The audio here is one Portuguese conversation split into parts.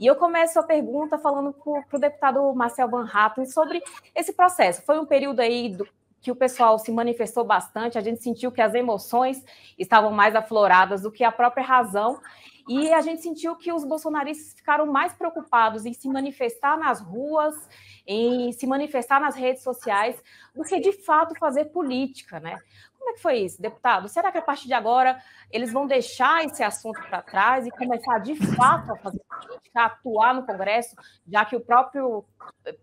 E eu começo a pergunta falando para o deputado Marcel Van Hatten sobre esse processo. Foi um período aí que o pessoal se manifestou bastante, a gente sentiu que as emoções estavam mais afloradas do que a própria razão, e a gente sentiu que os bolsonaristas ficaram mais preocupados em se manifestar nas ruas, em se manifestar nas redes sociais, do que de fato fazer política, né? Como é que foi isso, deputado? Será que a partir de agora eles vão deixar esse assunto para trás e começar de fato a fazer política, a atuar no Congresso, já que o próprio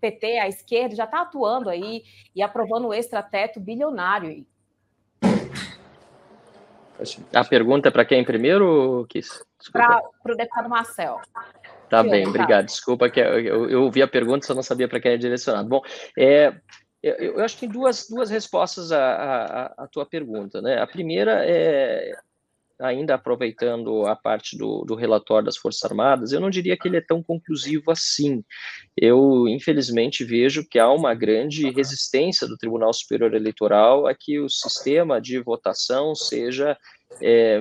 PT, a esquerda, já está atuando aí e aprovando o extrateto bilionário? A pergunta é para quem primeiro, Kiss? Para o deputado Marcel. Tá bem, obrigado. Desculpa que eu ouvi a pergunta, só não sabia para quem é direcionado. Bom, eu acho que tem duas respostas à tua pergunta, né? A primeira é, ainda aproveitando a parte do relatório das Forças Armadas, eu não diria que ele é tão conclusivo assim. Eu, infelizmente, vejo que há uma grande resistência do Tribunal Superior Eleitoral a que o sistema de votação seja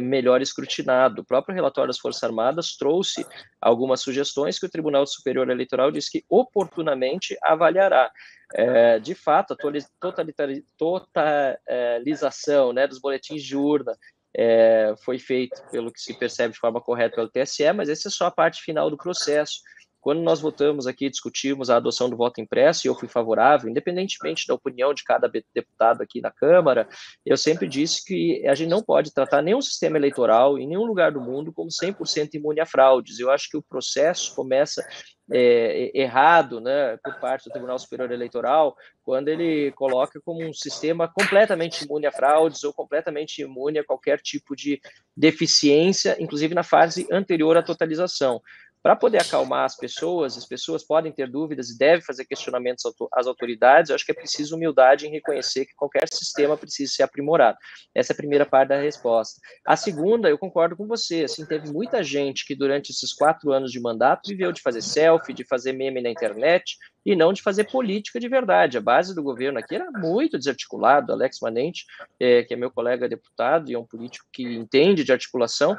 melhor escrutinado. O próprio relatório das Forças Armadas trouxe algumas sugestões que o Tribunal Superior Eleitoral disse que oportunamente avaliará. De fato, a totalização, né, dos boletins de urna foi feito, pelo que se percebe de forma correta, pelo TSE, mas essa é só a parte final do processo. Quando nós votamos aqui, discutimos a adoção do voto impresso, e eu fui favorável, independentemente da opinião de cada deputado aqui na Câmara, eu sempre disse que a gente não pode tratar nenhum sistema eleitoral em nenhum lugar do mundo como 100% imune a fraudes. Eu acho que o processo começa errado, né, por parte do Tribunal Superior Eleitoral, quando ele coloca como um sistema completamente imune a fraudes ou completamente imune a qualquer tipo de deficiência, inclusive na fase anterior à totalização. Para poder acalmar as pessoas podem ter dúvidas e devem fazer questionamentos às autoridades. Eu acho que é preciso humildade em reconhecer que qualquer sistema precisa ser aprimorado. Essa é a primeira parte da resposta. A segunda, eu concordo com você, assim, teve muita gente que durante esses 4 anos de mandato viveu de fazer selfie, de fazer meme na internet, e não de fazer política de verdade. A base do governo aqui era muito desarticulado. Alex Manente, que é meu colega deputado e é um político que entende de articulação,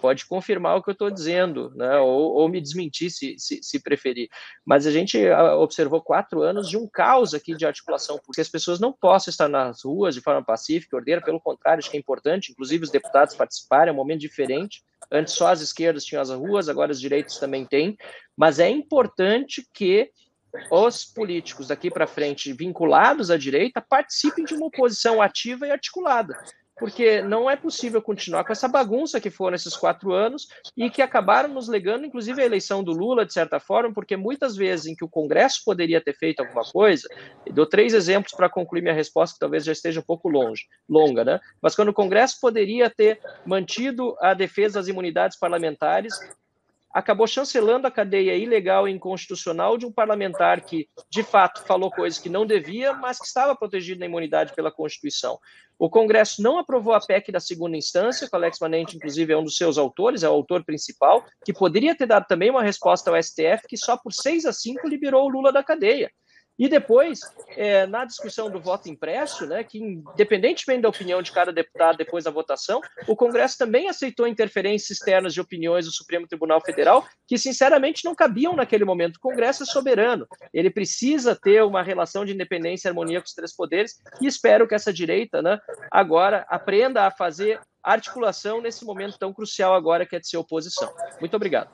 pode confirmar o que eu estou dizendo, né? ou me desmentir se preferir. Mas a gente observou 4 anos de um caos aqui de articulação, porque as pessoas não possam estar nas ruas de forma pacífica e ordeira, pelo contrário, acho que é importante, inclusive os deputados participarem, é um momento diferente. Antes só as esquerdas tinham as ruas, agora os direitos também têm, mas é importante que os políticos daqui para frente vinculados à direita participem de uma oposição ativa e articulada, porque não é possível continuar com essa bagunça que foram esses 4 anos e que acabaram nos legando, inclusive, a eleição do Lula, de certa forma, porque muitas vezes em que o Congresso poderia ter feito alguma coisa, e dou 3 exemplos para concluir minha resposta, que talvez já esteja um pouco longa, né? Mas quando o Congresso poderia ter mantido a defesa das imunidades parlamentares, acabou chancelando a cadeia ilegal e inconstitucional de um parlamentar que, de fato, falou coisas que não devia, mas que estava protegido na imunidade pela Constituição. O Congresso não aprovou a PEC da segunda instância, que o Alex Manente, inclusive, é um dos seus autores, é o autor principal, que poderia ter dado também uma resposta ao STF, que só por 6-5 liberou o Lula da cadeia. E depois, na discussão do voto impresso, né, que independentemente da opinião de cada deputado depois da votação, o Congresso também aceitou interferências externas de opiniões do Supremo Tribunal Federal que, sinceramente, não cabiam naquele momento. O Congresso é soberano, ele precisa ter uma relação de independência e harmonia com os 3 poderes, e espero que essa direita, né, agora aprenda a fazer articulação nesse momento tão crucial agora, que é de ser oposição. Muito obrigado.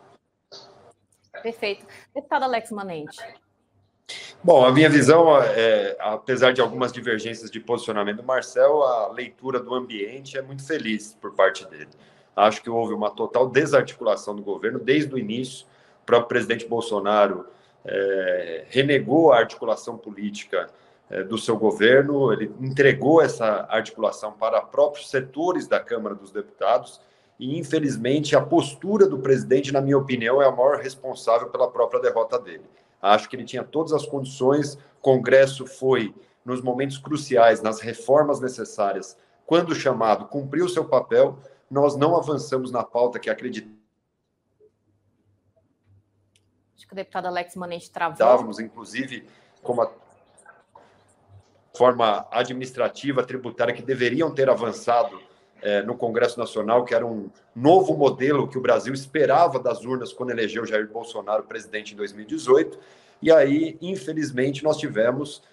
Perfeito. Deputado Alex Manente. Bom, a minha visão, apesar de algumas divergências de posicionamento do Marcel, a leitura do ambiente é muito feliz por parte dele. Acho que houve uma total desarticulação do governo desde o início. O próprio presidente Bolsonaro renegou a articulação política do seu governo, ele entregou essa articulação para próprios setores da Câmara dos Deputados e, infelizmente, a postura do presidente, na minha opinião, é a maior responsável pela própria derrota dele. Acho que ele tinha todas as condições, o Congresso foi, nos momentos cruciais, nas reformas necessárias, quando chamado, cumpriu o seu papel, nós não avançamos na pauta que acreditávamos. Acho que o deputado Alex Manente travou. Estávamos, inclusive, como a forma administrativa, tributária, que deveriam ter avançado no Congresso Nacional, que era um novo modelo que o Brasil esperava das urnas quando elegeu Jair Bolsonaro presidente em 2018. E aí, infelizmente, nós tivemos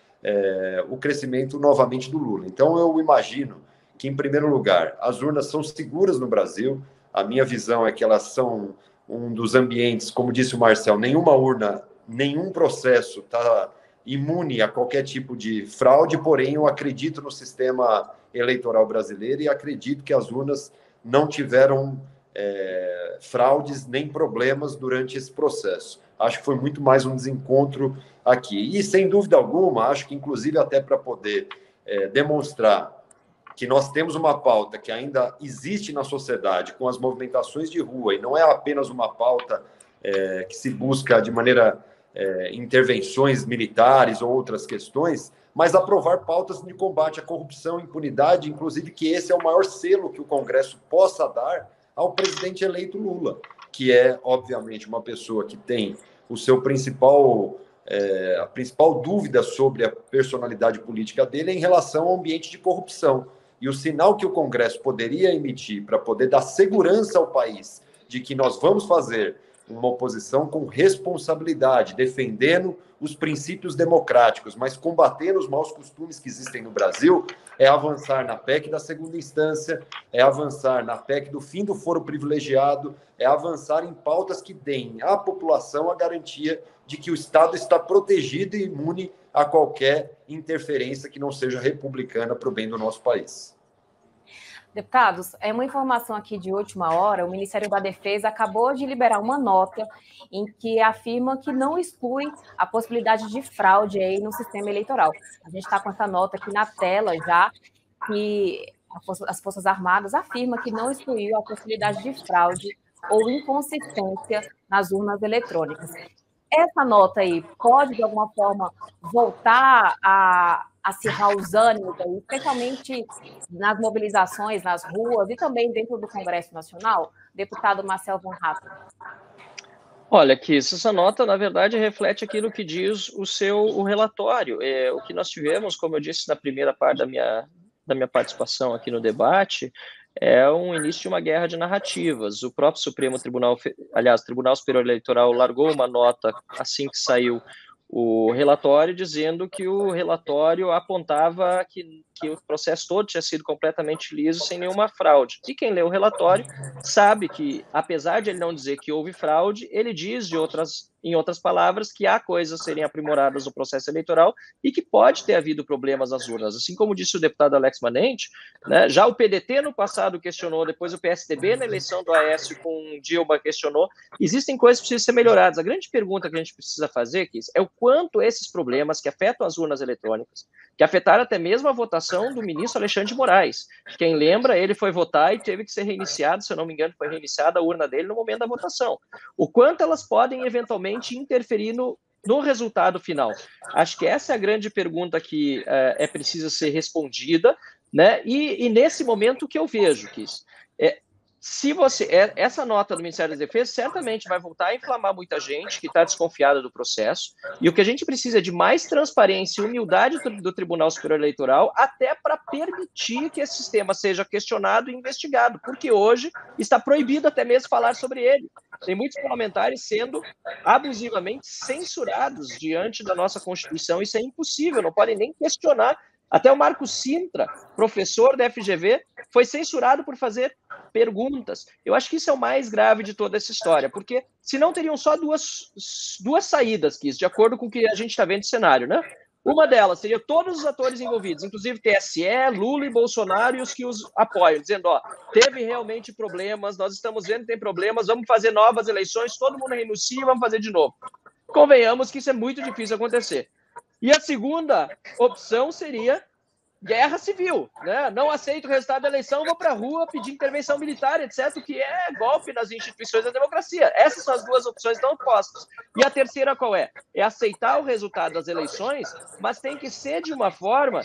o crescimento novamente do Lula. Então, eu imagino que, em primeiro lugar, as urnas são seguras no Brasil. A minha visão é que elas são um dos ambientes, como disse o Marcel, nenhuma urna, nenhum processo está imune a qualquer tipo de fraude, porém eu acredito no sistema eleitoral brasileiro e acredito que as urnas não tiveram fraudes nem problemas durante esse processo. Acho que foi muito mais um desencontro aqui. E, sem dúvida alguma, acho que, inclusive, até para poder demonstrar que nós temos uma pauta que ainda existe na sociedade, com as movimentações de rua, e não é apenas uma pauta que se busca de maneira intervenções militares ou outras questões, mas aprovar pautas de combate à corrupção e impunidade, inclusive que esse é o maior selo que o Congresso possa dar ao presidente eleito Lula, que é, obviamente, uma pessoa que tem o seu a principal dúvida sobre a personalidade política dele em relação ao ambiente de corrupção. E o sinal que o Congresso poderia emitir para poder dar segurança ao país de que nós vamos fazer uma oposição com responsabilidade, defendendo os princípios democráticos, mas combatendo os maus costumes que existem no Brasil, é avançar na PEC da segunda instância, é avançar na PEC do fim do foro privilegiado, é avançar em pautas que deem à população a garantia de que o Estado está protegido e imune a qualquer interferência que não seja republicana para o bem do nosso país. Deputados, uma informação aqui de última hora, o Ministério da Defesa acabou de liberar uma nota em que afirma que não exclui a possibilidade de fraude aí no sistema eleitoral. A gente está com essa nota aqui na tela já, que as Forças Armadas afirmam que não excluiu a possibilidade de fraude ou inconsistência nas urnas eletrônicas. Essa nota aí pode, de alguma forma, voltar a acirrar os ânimos, especialmente nas mobilizações, nas ruas e também dentro do Congresso Nacional? Deputado Marcel Vanhatten. Olha, Kiss, essa nota, na verdade, reflete aquilo que diz o relatório. O que nós tivemos, como eu disse na primeira parte da minha participação aqui no debate, é um início de uma guerra de narrativas. O próprio Supremo Tribunal, aliás, o Tribunal Superior Eleitoral largou uma nota assim que saiu o relatório, dizendo que o relatório apontava que o processo todo tinha sido completamente liso, sem nenhuma fraude. E quem lê o relatório sabe que, apesar de ele não dizer que houve fraude, ele diz, em outras palavras, que há coisas a serem aprimoradas no processo eleitoral e que pode ter havido problemas nas urnas. Assim como disse o deputado Alex Manente, né, já o PDT no passado questionou, depois o PSDB na eleição do Aécio com Dilma questionou, existem coisas que precisam ser melhoradas. A grande pergunta que a gente precisa fazer, Kiss, é o quanto esses problemas que afetam as urnas eletrônicas, que afetaram até mesmo a votação do ministro Alexandre de Moraes. Quem lembra, ele foi votar e teve que ser reiniciado, se eu não me engano, foi reiniciada a urna dele no momento da votação. O quanto elas podem eventualmente interferir no resultado final? Acho que essa é a grande pergunta que é precisa ser respondida, né? E nesse momento que eu vejo, Kiss, essa nota do Ministério da Defesa certamente vai voltar a inflamar muita gente que está desconfiada do processo, e o que a gente precisa é de mais transparência e humildade do Tribunal Superior Eleitoral, até para permitir que esse sistema seja questionado e investigado, porque hoje está proibido até mesmo falar sobre ele. Tem muitos parlamentares sendo abusivamente censurados diante da nossa Constituição, isso é impossível, não podem nem questionar. Até o Marco Sintra, professor da FGV, foi censurado por fazer perguntas. Eu acho que isso é o mais grave de toda essa história, porque senão teriam só duas saídas, Kiss, de acordo com o que a gente está vendo no cenário, né? Uma delas seria todos os atores envolvidos, inclusive TSE, Lula e Bolsonaro e os que os apoiam, dizendo, teve realmente problemas, nós estamos vendo que tem problemas, vamos fazer novas eleições, todo mundo renuncia e vamos fazer de novo. Convenhamos que isso é muito difícil acontecer. E a segunda opção seria guerra civil, né? Não aceito o resultado da eleição, vou para a rua pedir intervenção militar, etc., o que é golpe nas instituições da democracia. Essas são as duas opções que estão postas. E a terceira qual é? É aceitar o resultado das eleições, mas tem que ser de uma forma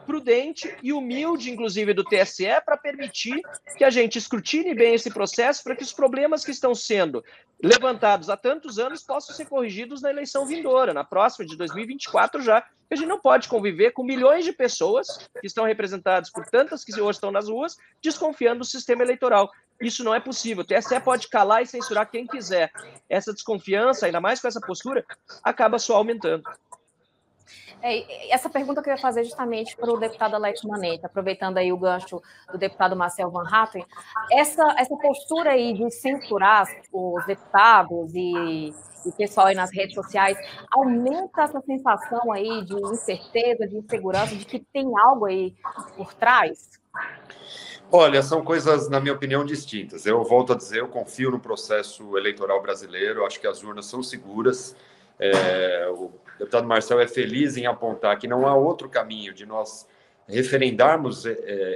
prudente e humilde, inclusive, do TSE, para permitir que a gente escrutine bem esse processo, para que os problemas que estão sendo levantados há tantos anos possam ser corrigidos na eleição vindoura, na próxima, de 2024 já, que a gente não pode conviver com milhões de pessoas que estão representadas por tantas que hoje estão nas ruas, desconfiando do sistema eleitoral. Isso não é possível. O TSE pode calar e censurar quem quiser. Essa desconfiança, ainda mais com essa postura, acaba só aumentando. Essa pergunta que eu ia fazer justamente para o deputado Alex Manetta, aproveitando aí o gancho do deputado Marcel Van Hatten, essa postura aí de censurar os deputados e o pessoal aí nas redes sociais aumenta essa sensação aí de incerteza, de insegurança, de que tem algo aí por trás? Olha, são coisas, na minha opinião, distintas. Eu volto a dizer, eu confio no processo eleitoral brasileiro, acho que as urnas são seguras. O deputado Marcel é feliz em apontar que não há outro caminho de nós referendarmos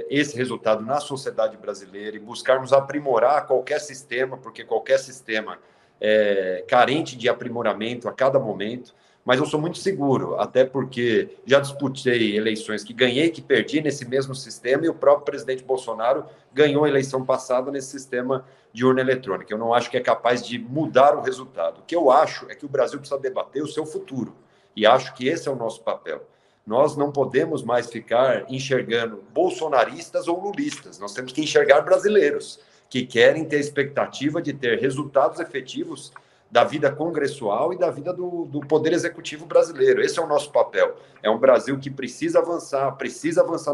esse resultado na sociedade brasileira e buscarmos aprimorar qualquer sistema, porque qualquer sistema é carente de aprimoramento a cada momento. Mas eu sou muito seguro, até porque já disputei eleições que ganhei, que perdi nesse mesmo sistema, e o próprio presidente Bolsonaro ganhou a eleição passada nesse sistema de urna eletrônica. Eu não acho que é capaz de mudar o resultado. O que eu acho é que o Brasil precisa debater o seu futuro, e acho que esse é o nosso papel. Nós não podemos mais ficar enxergando bolsonaristas ou lulistas, nós temos que enxergar brasileiros que querem ter expectativa de ter resultados efetivos da vida congressual e da vida do Poder Executivo brasileiro. Esse é o nosso papel. É um Brasil que precisa avançar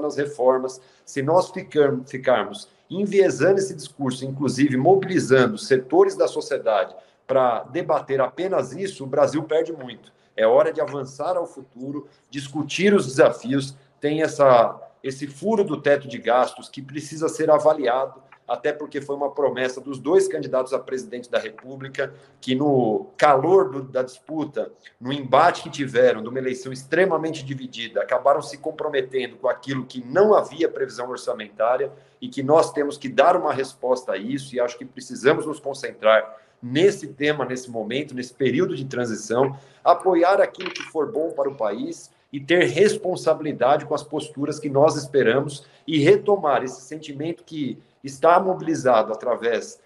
nas reformas. Se nós ficarmos enviesando esse discurso, inclusive mobilizando setores da sociedade para debater apenas isso, o Brasil perde muito. É hora de avançar ao futuro, discutir os desafios, tem esse furo do teto de gastos que precisa ser avaliado, até porque foi uma promessa dos dois candidatos a presidente da República, que no calor da disputa, no embate que tiveram, de uma eleição extremamente dividida, acabaram se comprometendo com aquilo que não havia previsão orçamentária e que nós temos que dar uma resposta a isso, e acho que precisamos nos concentrar nesse tema, nesse momento, nesse período de transição, apoiar aquilo que for bom para o país e ter responsabilidade com as posturas que nós esperamos e retomar esse sentimento que está mobilizado através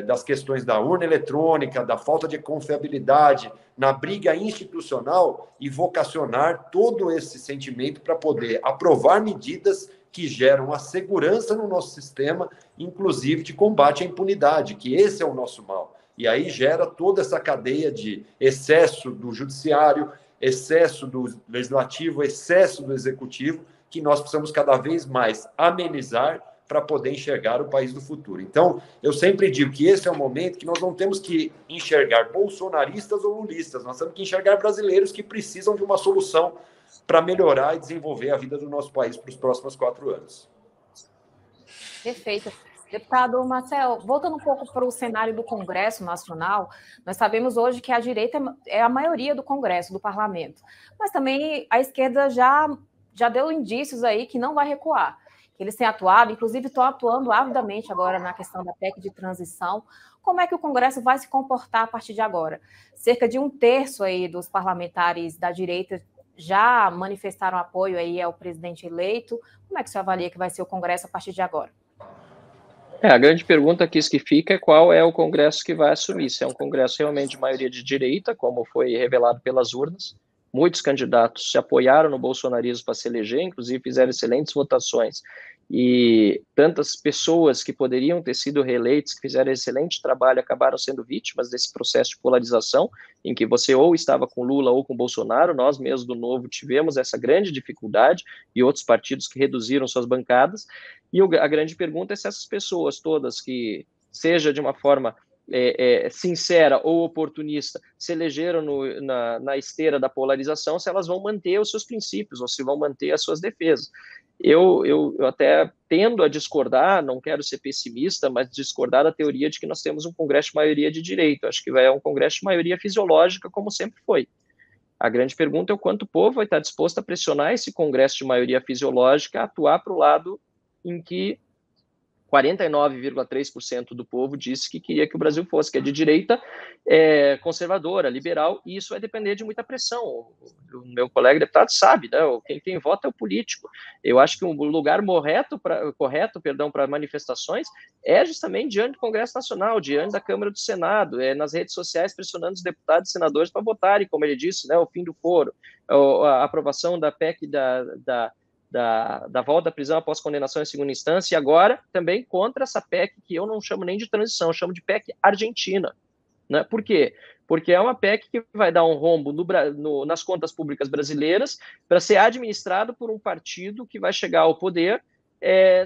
das questões da urna eletrônica, da falta de confiabilidade, na briga institucional e vocacionar todo esse sentimento para poder aprovar medidas que geram a segurança no nosso sistema, inclusive de combate à impunidade, que esse é o nosso mal. E aí gera toda essa cadeia de excesso do judiciário, excesso do legislativo, excesso do executivo, que nós precisamos cada vez mais amenizar para poder enxergar o país do futuro. Então, eu sempre digo que esse é o momento que nós não temos que enxergar bolsonaristas ou lulistas, nós temos que enxergar brasileiros que precisam de uma solução para melhorar e desenvolver a vida do nosso país para os próximos 4 anos. Perfeito. Deputado Marcel, voltando um pouco para o cenário do Congresso Nacional, nós sabemos hoje que a direita é a maioria do Congresso, do Parlamento, mas também a esquerda já deu indícios aí que não vai recuar. Eles têm atuado, inclusive estão atuando avidamente agora na questão da PEC de transição. Como é que o Congresso vai se comportar a partir de agora? Cerca de 1/3 aí dos parlamentares da direita já manifestaram apoio aí ao presidente eleito. Como é que você avalia que vai ser o Congresso a partir de agora? A grande pergunta que fica é qual é o Congresso que vai assumir. Se é um Congresso realmente de maioria de direita, como foi revelado pelas urnas. Muitos candidatos se apoiaram no bolsonarismo para se eleger, inclusive fizeram excelentes votações. E tantas pessoas que poderiam ter sido reeleitas, que fizeram excelente trabalho, acabaram sendo vítimas desse processo de polarização, em que você ou estava com Lula ou com Bolsonaro. Nós mesmos do Novo tivemos essa grande dificuldade, e outros partidos que reduziram suas bancadas. E a grande pergunta é se essas pessoas todas, que seja de uma forma sincera ou oportunista, se elegeram na esteira da polarização, se elas vão manter os seus princípios ou se vão manter as suas defesas. Eu até tendo a discordar, não quero ser pessimista, mas discordar da teoria de que nós temos um Congresso de maioria de direita. Acho que é um Congresso de maioria fisiológica, como sempre foi. A grande pergunta é o quanto o povo vai estar disposto a pressionar esse Congresso de maioria fisiológica a atuar para o lado em que 49,3% do povo disse que queria que o Brasil fosse, que é de direita, conservadora, liberal, e isso vai depender de muita pressão. O meu colega deputado sabe, né? Quem vota é o político. Eu acho que o lugar correto para manifestações é justamente diante do Congresso Nacional, diante da Câmara e do Senado, nas redes sociais pressionando os deputados e senadores para votarem, como ele disse, né, o fim do foro, a aprovação da PEC da volta da prisão após condenação em segunda instância, e agora também contra essa PEC que eu não chamo nem de transição, eu chamo de PEC argentina. Né? Por quê? Porque é uma PEC que vai dar um rombo nas contas públicas brasileiras para ser administrado por um partido que vai chegar ao poder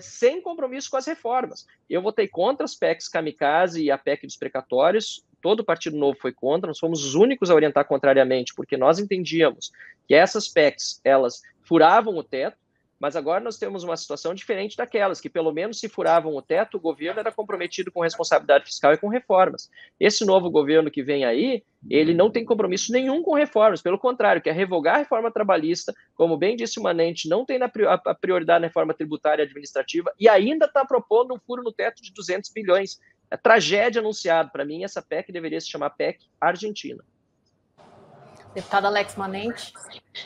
sem compromisso com as reformas. Eu votei contra as PECs kamikaze e a PEC dos precatórios, todo o Partido Novo foi contra, nós fomos os únicos a orientar contrariamente, porque nós entendíamos que essas PECs, elas furavam o teto, mas agora nós temos uma situação diferente daquelas, que pelo menos se furavam o teto, o governo era comprometido com responsabilidade fiscal e com reformas. Esse novo governo que vem aí, ele não tem compromisso nenhum com reformas, pelo contrário, quer revogar a reforma trabalhista, como bem disse o Manente, não tem a prioridade na reforma tributária e administrativa, e ainda está propondo um furo no teto de 200 bilhões. É tragédia anunciada. Para mim, essa PEC deveria se chamar PEC Argentina. Deputado Alex Manente.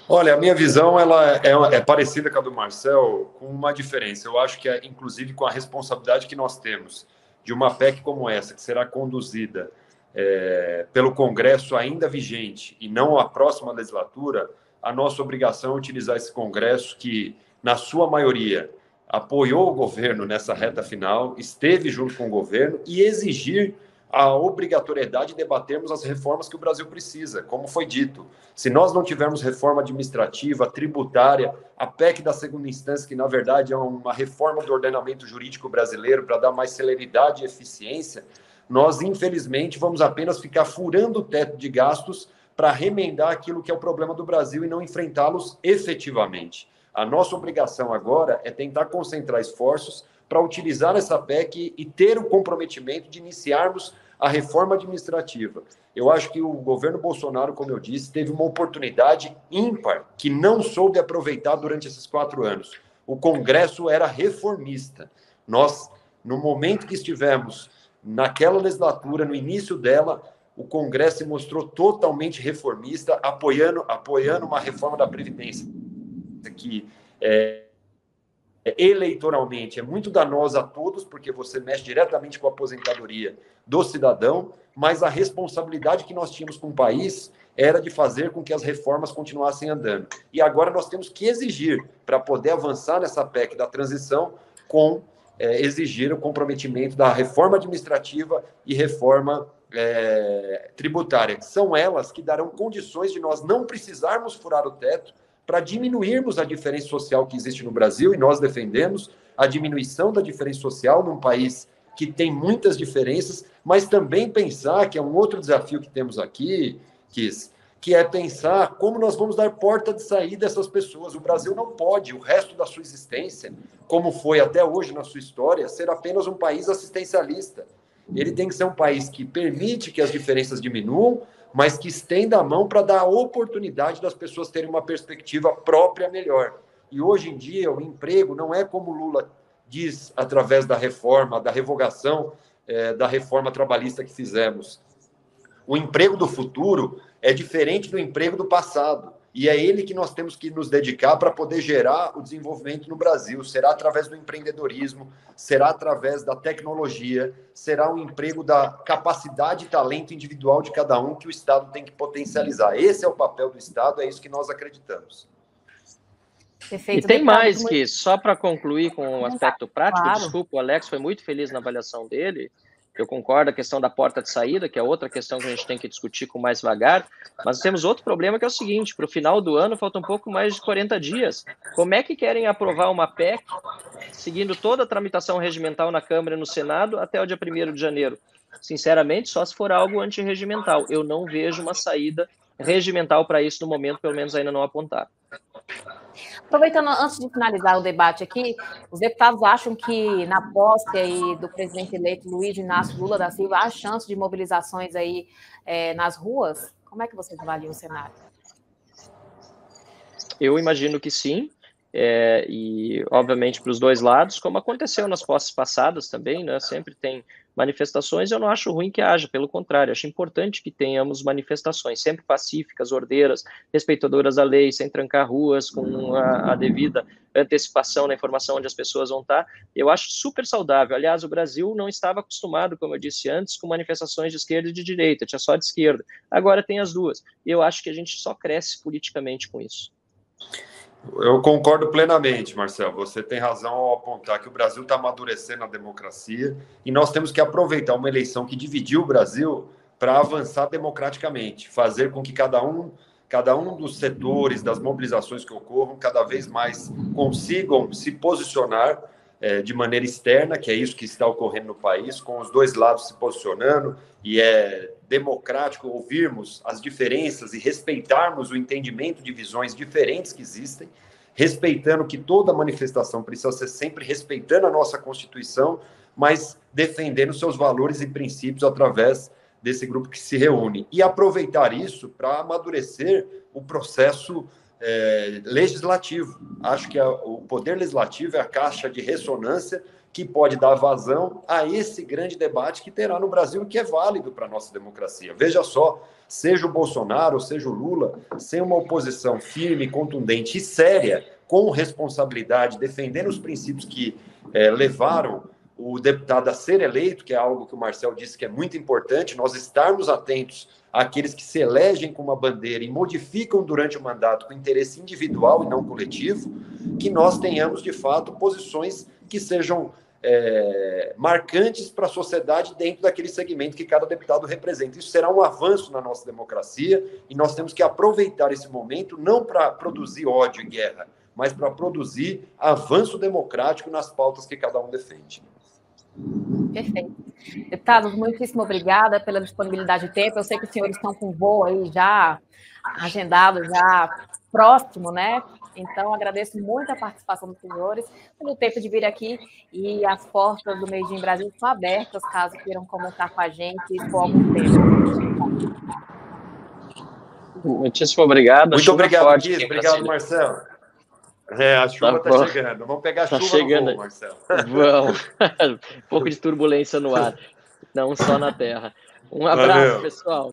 Olha, a minha visão ela é parecida com a do Marcel, com uma diferença. Eu acho que, inclusive, com a responsabilidade que nós temos de uma PEC como essa, que será conduzida pelo Congresso ainda vigente e não a próxima legislatura, a nossa obrigação é utilizar esse Congresso que, na sua maioria, apoiou o governo nessa reta final, esteve junto com o governo e exigir a obrigatoriedade de debatermos as reformas que o Brasil precisa, como foi dito. Se nós não tivermos reforma administrativa, tributária, a PEC da segunda instância, que na verdade é uma reforma do ordenamento jurídico brasileiro para dar mais celeridade e eficiência, nós, infelizmente, vamos apenas ficar furando o teto de gastos para remendar aquilo que é o problema do Brasil e não enfrentá-los efetivamente. A nossa obrigação agora é tentar concentrar esforços para utilizar essa PEC e ter o comprometimento de iniciarmos a reforma administrativa. Eu acho que o governo Bolsonaro, como eu disse, teve uma oportunidade ímpar que não soube aproveitar durante esses 4 anos. O Congresso era reformista. Nós, no momento que estivemos naquela legislatura, no início dela, o Congresso se mostrou totalmente reformista, apoiando uma reforma da Previdência que eleitoralmente é muito danosa a todos, porque você mexe diretamente com a aposentadoria do cidadão, mas a responsabilidade que nós tínhamos com o país era de fazer com que as reformas continuassem andando. E agora nós temos que exigir, para poder avançar nessa PEC da transição, exigir o comprometimento da reforma administrativa e reforma tributária, que são elas que darão condições de nós não precisarmos furar o teto para diminuirmos a diferença social que existe no Brasil, e nós defendemos a diminuição da diferença social num país que tem muitas diferenças, mas também pensar, que é um outro desafio que temos aqui, que é pensar como nós vamos dar porta de saída a essas pessoas. O Brasil não pode, o resto da sua existência, como foi até hoje na sua história, ser apenas um país assistencialista. Ele tem que ser um país que permite que as diferenças diminuam, mas que estenda a mão para dar a oportunidade das pessoas terem uma perspectiva própria melhor. E hoje em dia o emprego não é como Lula diz através da reforma, da revogação da reforma trabalhista que fizemos. O emprego do futuro é diferente do emprego do passado. E é ele que nós temos que nos dedicar para poder gerar o desenvolvimento no Brasil. Será através do empreendedorismo, será através da tecnologia, será um emprego da capacidade e talento individual de cada um que o Estado tem que potencializar. Esse é o papel do Estado, é isso que nós acreditamos. Perfeito. E tem mais que, só para concluir com o aspecto prático, claro. Desculpa, o Alex foi muito feliz na avaliação dele, eu concordo, a questão da porta de saída, que é outra questão que a gente tem que discutir com mais vagar, mas temos outro problema que é o seguinte, para o final do ano falta um pouco mais de 40 dias. Como é que querem aprovar uma PEC, seguindo toda a tramitação regimental na Câmara e no Senado, até o dia 1º de janeiro? Sinceramente, só se for algo antirregimental. Eu não vejo uma saída regimental para isso no momento, pelo menos ainda não apontar. Aproveitando, antes de finalizar o debate aqui, os deputados acham que na posse aí do presidente eleito Luiz Inácio Lula da Silva há chance de mobilizações aí nas ruas? Como é que vocês avaliam o cenário? Eu imagino que sim. e obviamente para os dois lados, como aconteceu nas posses passadas também, né? Sempre tem manifestações. Eu não acho ruim que haja, pelo contrário, acho importante que tenhamos manifestações sempre pacíficas, ordeiras, respeitadoras da lei, sem trancar ruas, com a devida antecipação na informação onde as pessoas vão estar. Eu acho super saudável. Aliás, o Brasil não estava acostumado, como eu disse antes, com manifestações de esquerda e de direita, tinha só de esquerda. Agora tem as duas. Eu acho que a gente só cresce politicamente com isso. Eu concordo plenamente, Marcelo. Você tem razão ao apontar que o Brasil está amadurecendo a democracia e nós temos que aproveitar uma eleição que dividiu o Brasil para avançar democraticamente, fazer com que cada um dos setores, das mobilizações que ocorram, cada vez mais consigam se posicionar de maneira externa, que é isso que está ocorrendo no país, com os dois lados se posicionando, e é democrático ouvirmos as diferenças e respeitarmos o entendimento de visões diferentes que existem, respeitando que toda manifestação precisa ser sempre respeitando a nossa Constituição, mas defendendo seus valores e princípios através desse grupo que se reúne. E aproveitar isso para amadurecer o processo legislativo. Acho que o poder legislativo é a caixa de ressonância que pode dar vazão a esse grande debate que terá no Brasil e que é válido para a nossa democracia. Veja só, seja o Bolsonaro, seja o Lula, sem uma oposição firme, contundente e séria, com responsabilidade, defendendo os princípios que levaram o deputado a ser eleito, que é algo que o Marcel disse que é muito importante, nós estarmos atentos àqueles que se elegem com uma bandeira e modificam durante o mandato com interesse individual e não coletivo, que nós tenhamos, de fato, posições que sejam marcantes para a sociedade dentro daquele segmento que cada deputado representa. Isso será um avanço na nossa democracia e nós temos que aproveitar esse momento não para produzir ódio e guerra, mas para produzir avanço democrático nas pautas que cada um defende. Perfeito. Deputados, muitíssimo obrigada pela disponibilidade de tempo. Eu sei que os senhores estão com voo aí já agendado, já próximo, né? Então, agradeço muito a participação dos senhores, pelo tempo de vir aqui, e as portas do Made in Brasil estão abertas, caso queiram comentar com a gente por algum tempo. Muitíssimo obrigado. Muito obrigado, Guiz. Obrigado, Marcelo. A chuva está chegando. Vamos pegar a chuva chegando. No voo, Marcelo. Vamos. Um pouco de turbulência no ar, não só na terra. Um abraço, pessoal.